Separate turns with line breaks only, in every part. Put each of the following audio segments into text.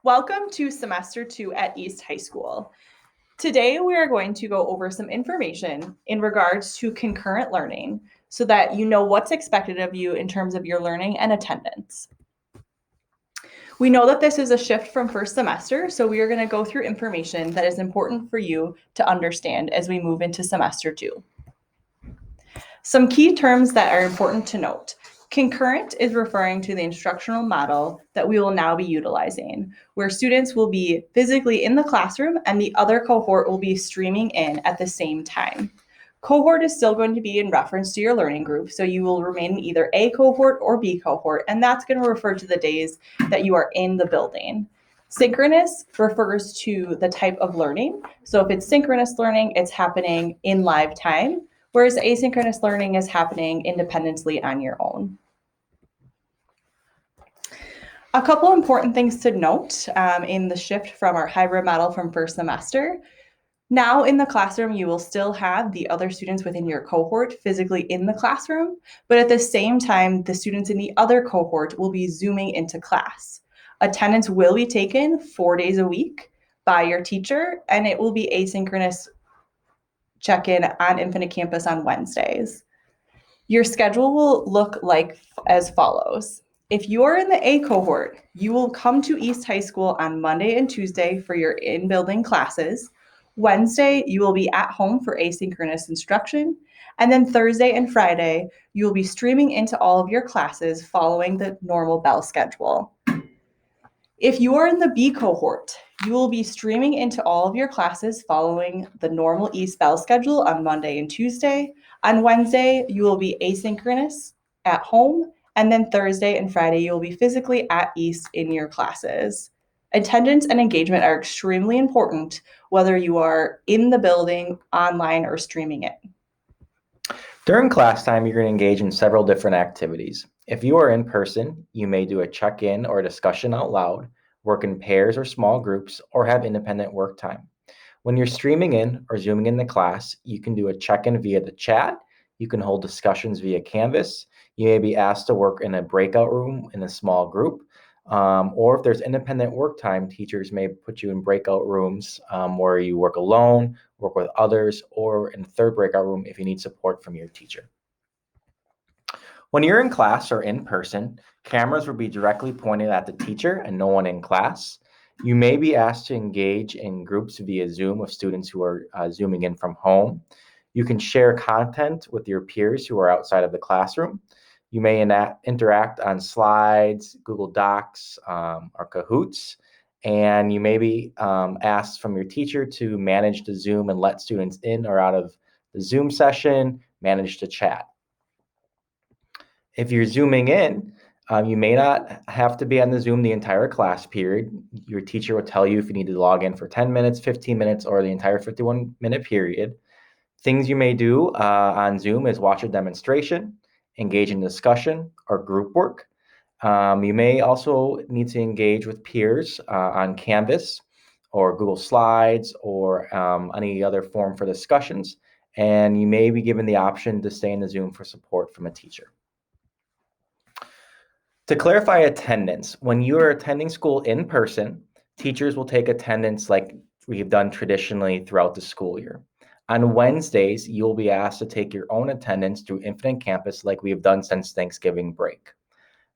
Welcome to Semester 2 at East High School. Today we are going to go over some information in regards to concurrent learning so that you know what's expected of you in terms of your learning and attendance. We know that this is a shift from first semester, so we are going to go through information that is important for you to understand as we move into semester 2. Some key terms that are important to note. Concurrent is referring to the instructional model that we will now be utilizing, where students will be physically in the classroom and the other cohort will be streaming in at the same time. Cohort is still going to be in reference to your learning group, so you will remain in either A cohort or B cohort, and that's going to refer to the days that you are in the building. Synchronous refers to the type of learning. So if it's synchronous learning, it's happening in live time, whereas asynchronous learning is happening independently on your own. A couple important things to note in the shift from our hybrid model from first semester. Now in the classroom, you will still have the other students within your cohort physically in the classroom, but at the same time, the students in the other cohort will be Zooming into class. Attendance will be taken 4 days a week by your teacher, and it will be asynchronous check-in on Infinite Campus on Wednesdays. Your schedule will look like as follows. If you are in the A cohort, you will come to East High School on Monday and Tuesday for your in-building classes. Wednesday, you will be at home for asynchronous instruction. And then Thursday and Friday, you will be streaming into all of your classes following the normal bell schedule. If you are in the B cohort, you will be streaming into all of your classes following the normal East bell schedule on Monday and Tuesday. On Wednesday, you will be asynchronous at home, and then Thursday and Friday, you will be physically at East in your classes. Attendance and engagement are extremely important, whether you are in the building, online, or streaming it.
During class time, you're going to engage in several different activities. If you are in person, you may do a check-in or a discussion out loud, work in pairs or small groups, or have independent work time. When you're streaming in or zooming in the class, you can do a check-in via the chat. You can hold discussions via Canvas. You may be asked to work in a breakout room in a small group. Or if there's independent work time, teachers may put you in breakout rooms where you work alone, work with others, or in the third breakout room if you need support from your teacher. When you're in class or in person, cameras will be directly pointed at the teacher and no one in class. You may be asked to engage in groups via Zoom with students who are zooming in from home. You can share content with your peers who are outside of the classroom. You may interact on slides, Google Docs, or Kahoots, and you may be asked from your teacher to manage the Zoom and let students in or out of the Zoom session, manage the chat. If you're zooming in, you may not have to be on the Zoom the entire class period. Your teacher will tell you if you need to log in for 10 minutes, 15 minutes, or the entire 51-minute period. Things you may do on Zoom is watch a demonstration, engage in discussion or group work. You may also need to engage with peers on Canvas or Google Slides or any other forum for discussions. And you may be given the option to stay in the Zoom for support from a teacher. To clarify attendance, when you are attending school in person, teachers will take attendance like we've done traditionally throughout the school year. On Wednesdays, you'll be asked to take your own attendance through Infinite Campus like we have done since Thanksgiving break.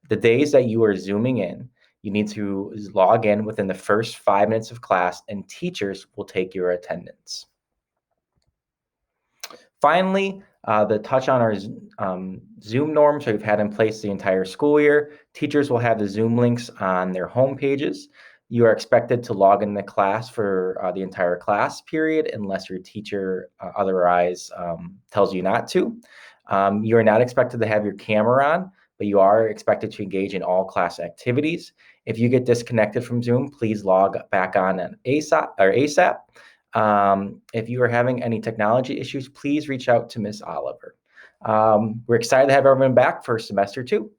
The days that you are zooming in, you need to log in within the first 5 minutes of class and teachers will take your attendance. Finally, the touch on our Zoom norms we've had in place the entire school year. Teachers will have the Zoom links on their home pages. You are expected to log in the class for the entire class period unless your teacher otherwise tells you not to. You are not expected to have your camera on, but you are expected to engage in all class activities. If you get disconnected from Zoom, please log back on ASAP. If you are having any technology issues, please reach out to Ms. Oliver. We're excited to have everyone back for semester 2.